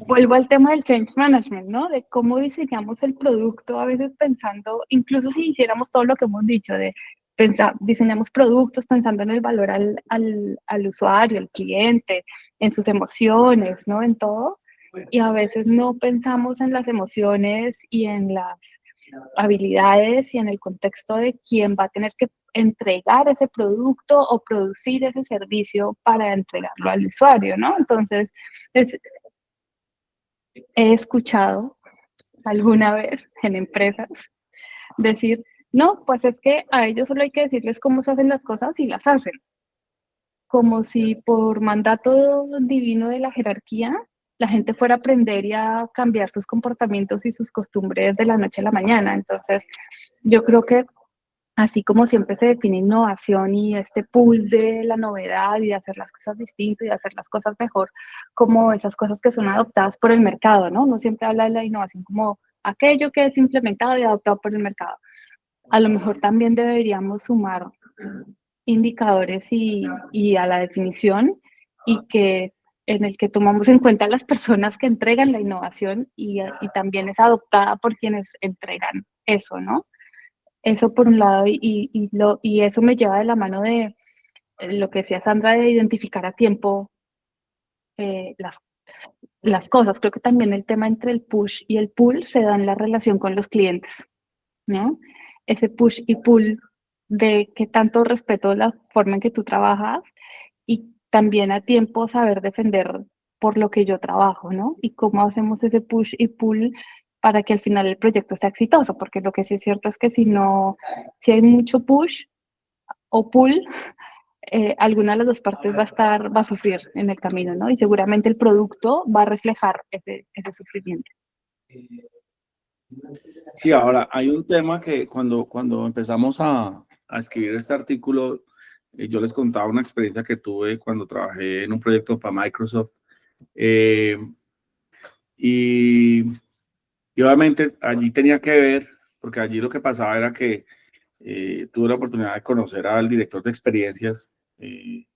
vuelvo al tema del change management, ¿no? De cómo diseñamos el producto, a veces pensando, incluso si hiciéramos todo lo que hemos dicho, de pensar, diseñamos productos pensando en el valor al usuario, al cliente, en sus emociones, ¿no? En todo. Y a veces no pensamos en las emociones y en las habilidades y en el contexto de quién va a tener que entregar ese producto o producir ese servicio para entregarlo al usuario, ¿no? Entonces, he escuchado alguna vez en empresas decir, no, pues es que a ellos solo hay que decirles cómo se hacen las cosas y las hacen. Como si por mandato divino de la jerarquía la gente fuera a aprender y a cambiar sus comportamientos y sus costumbres de la noche a la mañana. Entonces, yo creo que así como siempre se define innovación y este pool de la novedad y de hacer las cosas distintas y de hacer las cosas mejor, como esas cosas que son adoptadas por el mercado, ¿no? No siempre habla de la innovación como aquello que es implementado y adoptado por el mercado. A lo mejor también deberíamos sumar indicadores y a la definición y que en el que tomamos en cuenta las personas que entregan la innovación y también es adoptada por quienes entregan eso, ¿no? Eso por un lado, y eso me lleva de la mano de lo que decía Sandra, de identificar a tiempo eh, las, las cosas. Creo que también el tema entre el push y el pull se da en la relación con los clientes, ¿no? Ese push y pull de qué tanto respeto la forma en que tú trabajas y también a tiempo saber defender por lo que yo trabajo, ¿no? Y cómo hacemos ese push y pull para que al final el proyecto sea exitoso, porque lo que sí es cierto es que si hay mucho push o pull, alguna de las dos partes va a sufrir en el camino, ¿no? Y seguramente el producto va a reflejar ese sufrimiento. Sí, ahora hay un tema que cuando empezamos a escribir este artículo, yo les contaba una experiencia que tuve cuando trabajé en un proyecto para Microsoft. Y obviamente allí tenía que ver, porque allí lo que pasaba era que tuve la oportunidad de conocer al director de experiencias, que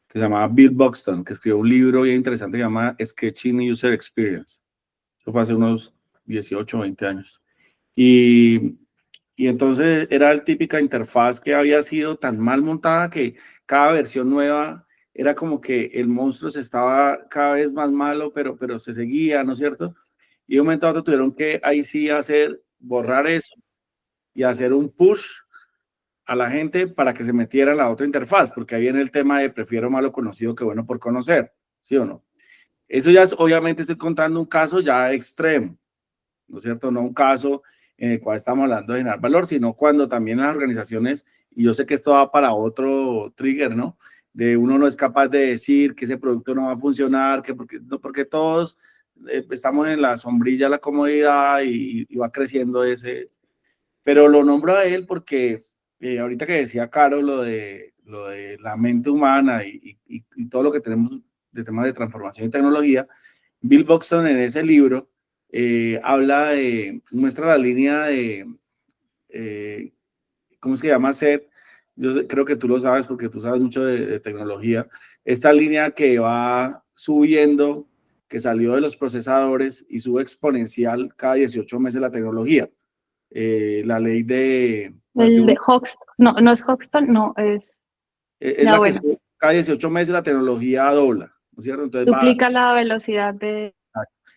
se llamaba Bill Buxton, que escribió un libro bien interesante que se llama Sketching User Experience. Eso fue hace unos 18 o 20 años. Y entonces era la típica interfaz que había sido tan mal montada que cada versión nueva era como que el monstruo se estaba cada vez más malo, pero se seguía, ¿no es cierto? Y de un momento a otro tuvieron que ahí sí borrar eso y hacer un push a la gente para que se metiera en la otra interfaz, porque ahí viene el tema de prefiero malo conocido que bueno por conocer, ¿sí o no? Eso ya es, obviamente estoy contando un caso ya extremo, ¿no es cierto? No un caso en el cual estamos hablando de generar valor, sino cuando también las organizaciones, y yo sé que esto va para otro trigger, ¿no? De uno no es capaz de decir que ese producto no va a funcionar, porque todos estamos en la sombrilla de la comodidad y va creciendo ese. Pero lo nombro a él porque ahorita que decía Caro lo de la mente humana y todo lo que tenemos de temas de transformación y tecnología, Bill Buxton en ese libro muestra la línea de, ¿cómo se llama? SET. Yo creo que tú lo sabes porque tú sabes mucho de tecnología. Esta línea que va subiendo, que salió de los procesadores y sube exponencial cada 18 meses la tecnología. La ley de... El de Hoxton, no es Hoxton, no, es la que sube, cada 18 meses la tecnología dobla, ¿no es cierto? Entonces duplica la velocidad de...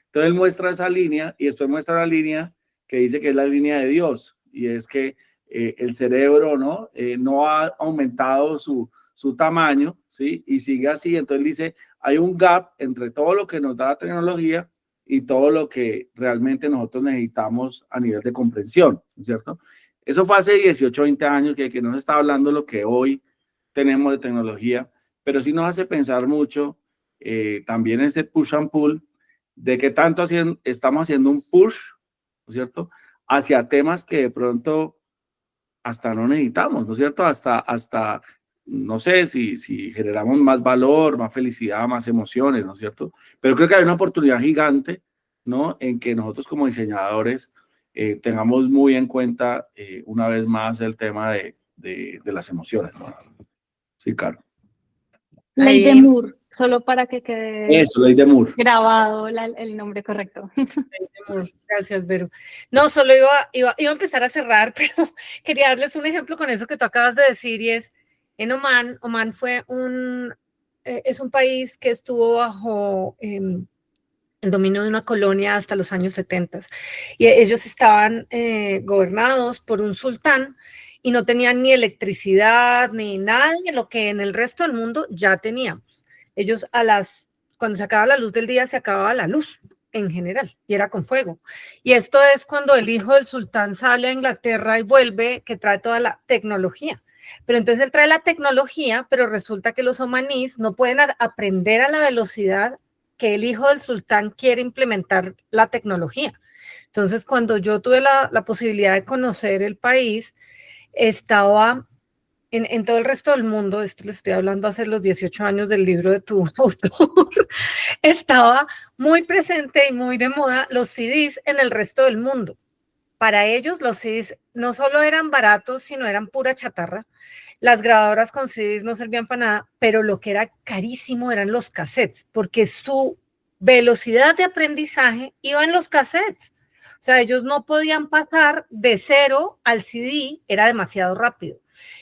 Entonces él muestra esa línea y después muestra la línea que dice que es la línea de Dios, y es que el cerebro, ¿no? No ha aumentado su tamaño, ¿sí? Y sigue así. Entonces dice, hay un gap entre todo lo que nos da la tecnología y todo lo que realmente nosotros necesitamos a nivel de comprensión, ¿no es cierto? Eso fue hace 18, 20 años que no se está hablando de lo que hoy tenemos de tecnología, pero sí nos hace pensar mucho también ese push and pull, de qué tanto estamos haciendo un push, ¿no es cierto?, hacia temas que de pronto hasta no necesitamos, ¿no es cierto?, hasta no sé si generamos más valor, más felicidad, más emociones, ¿no es cierto? Pero creo que hay una oportunidad gigante, ¿no?, en que nosotros como diseñadores tengamos muy en cuenta una vez más el tema de las emociones, ¿no? Sí, claro. Ley de Moore, solo para que quede eso, ley de Moore, grabado el nombre correcto. Gracias, Vero. No, solo iba a empezar a cerrar, pero quería darles un ejemplo con eso que tú acabas de decir, y es en Omán. Omán es un país que estuvo bajo el dominio de una colonia hasta los años 70, y ellos estaban gobernados por un sultán y no tenían ni electricidad ni nada de lo que en el resto del mundo ya teníamos. Ellos cuando se acababa la luz del día, se acababa la luz en general, y era con fuego. Y esto es cuando el hijo del sultán sale a Inglaterra y vuelve, que trae toda la tecnología. Pero entonces él trae la tecnología, pero resulta que los omaníes no pueden aprender a la velocidad que el hijo del sultán quiere implementar la tecnología. Entonces, cuando yo tuve la posibilidad de conocer el país, estaba en todo el resto del mundo, esto les estoy hablando hace los 18 años del libro de tu autor, estaba muy presente y muy de moda los CDs en el resto del mundo. Para ellos los CDs no solo eran baratos, sino eran pura chatarra. Las grabadoras con CDs no servían para nada, pero lo que era carísimo eran los cassettes, porque su velocidad de aprendizaje iba en los cassettes. O sea, ellos no podían pasar de 0 al CD, era demasiado rápido.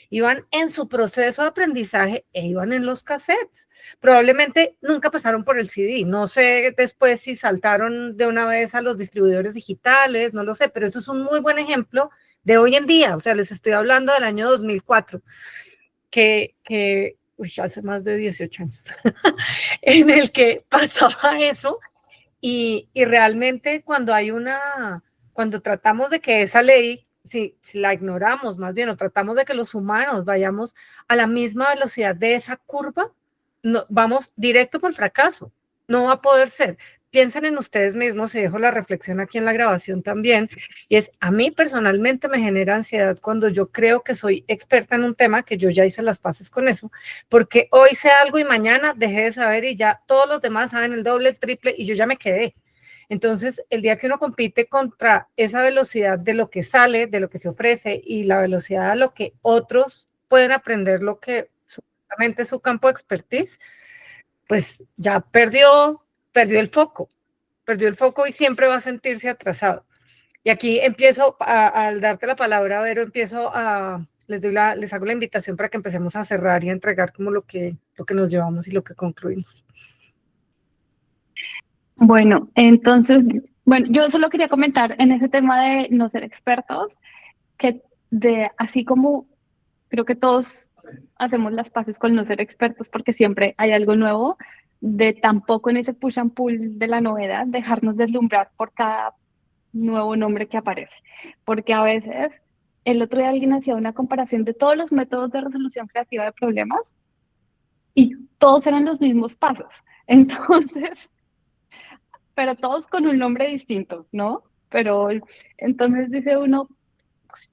Iban en su proceso de aprendizaje e iban en los cassettes. Probablemente nunca pasaron por el CD. No sé después si saltaron de una vez a los distribuidores digitales, no lo sé, pero eso es un muy buen ejemplo de hoy en día. O sea, les estoy hablando del año 2004, que hace más de 18 años, en el que pasaba eso. Y realmente cuando tratamos de que esa ley, si la ignoramos más bien, o tratamos de que los humanos vayamos a la misma velocidad de esa curva, no, vamos directo por el fracaso. No va a poder ser. Piensen en ustedes mismos, y dejo la reflexión aquí en la grabación también, y es, a mí personalmente me genera ansiedad cuando yo creo que soy experta en un tema, que yo ya hice las paces con eso, porque hoy sé algo y mañana dejé de saber y ya todos los demás saben el doble, el triple, y yo ya me quedé. Entonces, el día que uno compite contra esa velocidad de lo que sale, de lo que se ofrece, y la velocidad a lo que otros pueden aprender, lo que supuestamente es su campo de expertise, pues ya perdió el foco y siempre va a sentirse atrasado. Y aquí empiezo, al darte la palabra, Vero, les hago la invitación para que empecemos a cerrar y a entregar como lo que nos llevamos y lo que concluimos. Bueno, entonces, yo solo quería comentar en ese tema de no ser expertos, que así como creo que todos hacemos las paces con no ser expertos porque siempre hay algo nuevo, de tampoco en ese push and pull de la novedad dejarnos deslumbrar por cada nuevo nombre que aparece, porque a veces el otro día alguien hacía una comparación de todos los métodos de resolución creativa de problemas y todos eran los mismos pasos, entonces, pero todos con un nombre distinto, ¿no? Pero entonces dice uno,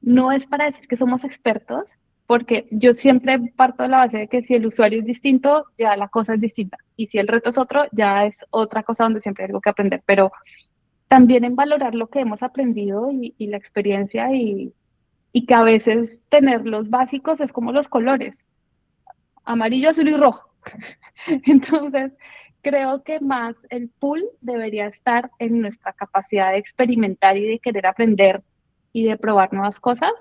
no es para decir que somos expertos, porque yo siempre parto de la base de que si el usuario es distinto, ya la cosa es distinta. Y si el reto es otro, ya es otra cosa donde siempre hay algo que aprender. Pero también en valorar lo que hemos aprendido y la experiencia y que a veces tener los básicos es como los colores. Amarillo, azul y rojo. Entonces, creo que más el pull debería estar en nuestra capacidad de experimentar y de querer aprender y de probar nuevas cosas.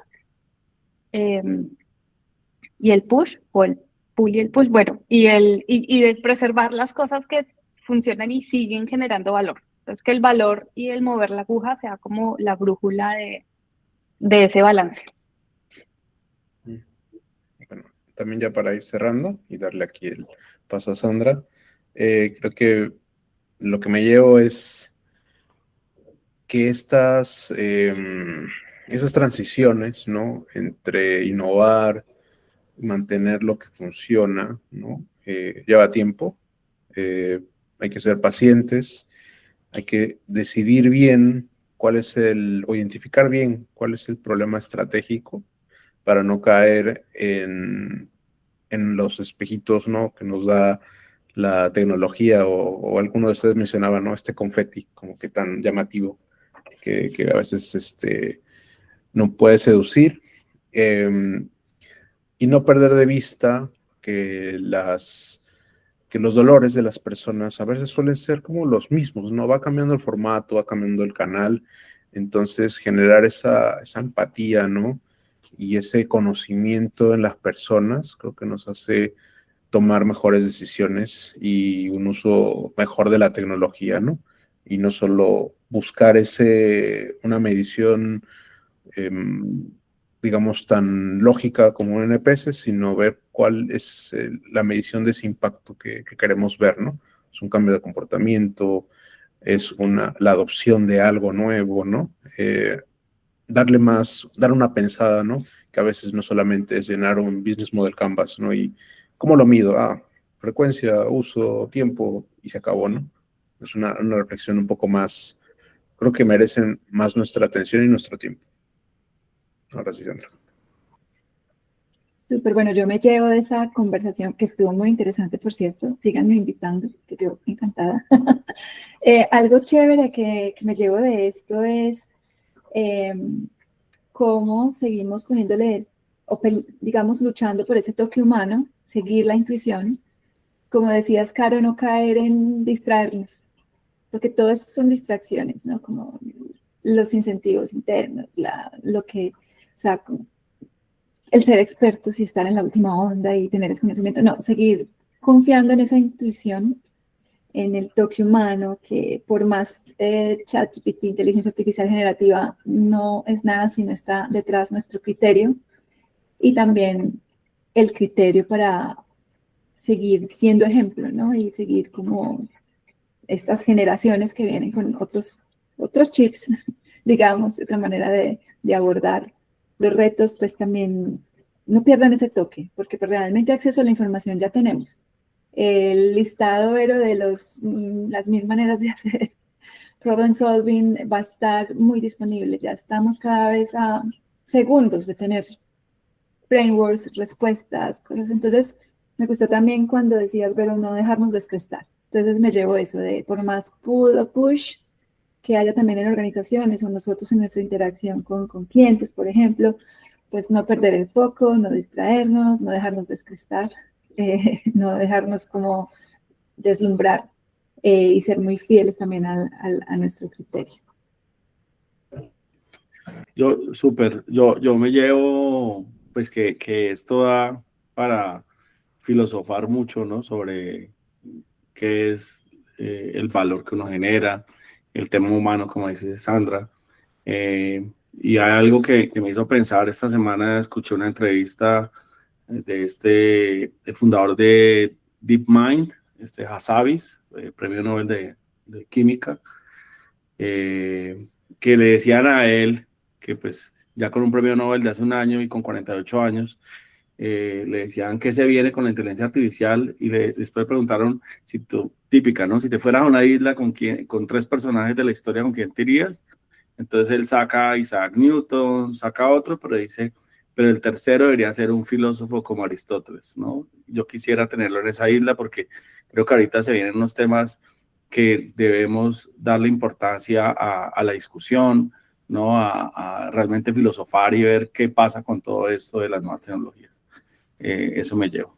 Y el push, o el pull y el push, bueno, y de preservar las cosas que funcionan y siguen generando valor. Entonces, que el valor y el mover la aguja sea como la brújula de ese balance. Bueno, también ya para ir cerrando y darle aquí el paso a Sandra, creo que lo que me llevo es que esas transiciones, ¿no? Entre innovar y mantener lo que funciona, ¿no? Lleva tiempo, hay que ser pacientes, hay que decidir bien o identificar bien cuál es el problema estratégico para no caer en los espejitos, ¿no? Que nos da la tecnología o alguno de ustedes mencionaba, ¿no? Este confeti como que tan llamativo que a veces no puede seducir. Y no perder de vista que los dolores de las personas a veces suelen ser como los mismos, ¿no? Va cambiando el formato, va cambiando el canal, entonces generar esa empatía, ¿no? Y ese conocimiento en las personas creo que nos hace tomar mejores decisiones y un uso mejor de la tecnología, ¿no? Y no solo buscar una medición digamos, tan lógica como un NPS, sino ver cuál es la medición de ese impacto que queremos ver, ¿no? Es un cambio de comportamiento, es la adopción de algo nuevo, ¿no? Dar una pensada, ¿no? Que a veces no solamente es llenar un business model canvas, ¿no? Y ¿cómo lo mido? Frecuencia, uso, tiempo, y se acabó, ¿no? Es una reflexión un poco más, creo que merecen más nuestra atención y nuestro tiempo. Ahora sí, Sandra. Súper, bueno, yo me llevo de esa conversación que estuvo muy interesante, por cierto. Síganme invitando, que yo encantada. Algo chévere que me llevo de esto es cómo seguimos poniéndole, digamos, luchando por ese toque humano, seguir la intuición. Como decías, Caro, no caer en distraernos, porque todo eso son distracciones, ¿no? Como los incentivos internos, lo que, o sea, como el ser expertos y estar en la última onda y tener el conocimiento, no, seguir confiando en esa intuición, en el toque humano, que por más ChatGPT, inteligencia artificial generativa, no es nada si no está detrás nuestro criterio, y también el criterio para seguir siendo ejemplo, ¿no? Y seguir como estas generaciones que vienen con otros chips, digamos, otra manera de abordar los retos, pues también no pierdan ese toque, porque realmente acceso a la información ya tenemos. El listado de las 1000 maneras de hacer problem solving va a estar muy disponible. Ya estamos cada vez a segundos de tener frameworks, respuestas, cosas. Entonces, me gustó también cuando decías, pero no dejarnos descrestar. Entonces me llevo eso de por más pull o push que haya también en organizaciones o nosotros en nuestra interacción con clientes, por ejemplo, pues no perder el foco, no distraernos, no dejarnos descrestar, no dejarnos como deslumbrar y ser muy fieles también a nuestro criterio. Yo me llevo, pues que esto da para filosofar mucho, ¿no? Sobre qué es el valor que uno genera, el tema humano, como dice Sandra. Y hay algo que me hizo pensar esta semana, escuché una entrevista de el fundador de DeepMind, Hassabis, premio Nobel de Química, que le decían a él que pues ya con un premio Nobel de hace un año y con 48 años, le decían que se viene con la inteligencia artificial y después preguntaron típica, ¿no? Si te fueras a una isla con 3 personajes de la historia, ¿con quién te irías? Entonces él saca a Isaac Newton, saca otro, pero dice, pero el tercero debería ser un filósofo como Aristóteles, ¿no? Yo quisiera tenerlo en esa isla porque creo que ahorita se vienen unos temas que debemos darle importancia a la discusión, ¿no? A realmente filosofar y ver qué pasa con todo esto de las nuevas tecnologías. Eso me llevo.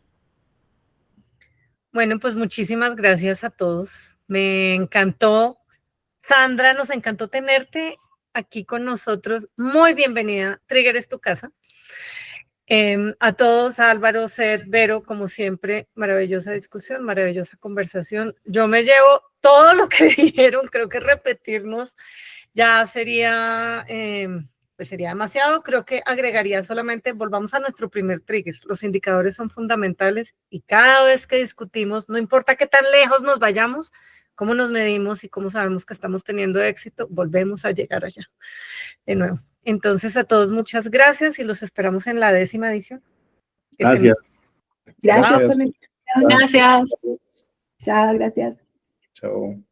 Bueno, pues muchísimas gracias a todos. Me encantó. Sandra, nos encantó tenerte aquí con nosotros. Muy bienvenida. Trigger es tu casa. A todos, Álvaro, Seth, Vero, como siempre, maravillosa discusión, maravillosa conversación. Yo me llevo todo lo que dijeron, creo que repetirnos ya sería, pues sería demasiado. Creo que agregaría solamente, volvamos a nuestro primer trigger. Los indicadores son fundamentales y cada vez que discutimos, no importa qué tan lejos nos vayamos, cómo nos medimos y cómo sabemos que estamos teniendo éxito, volvemos a llegar allá de nuevo. Entonces, a todos muchas gracias y los esperamos en la 10ª edición. Gracias. Gracias por la invitación. Gracias. Chao, gracias. Chao.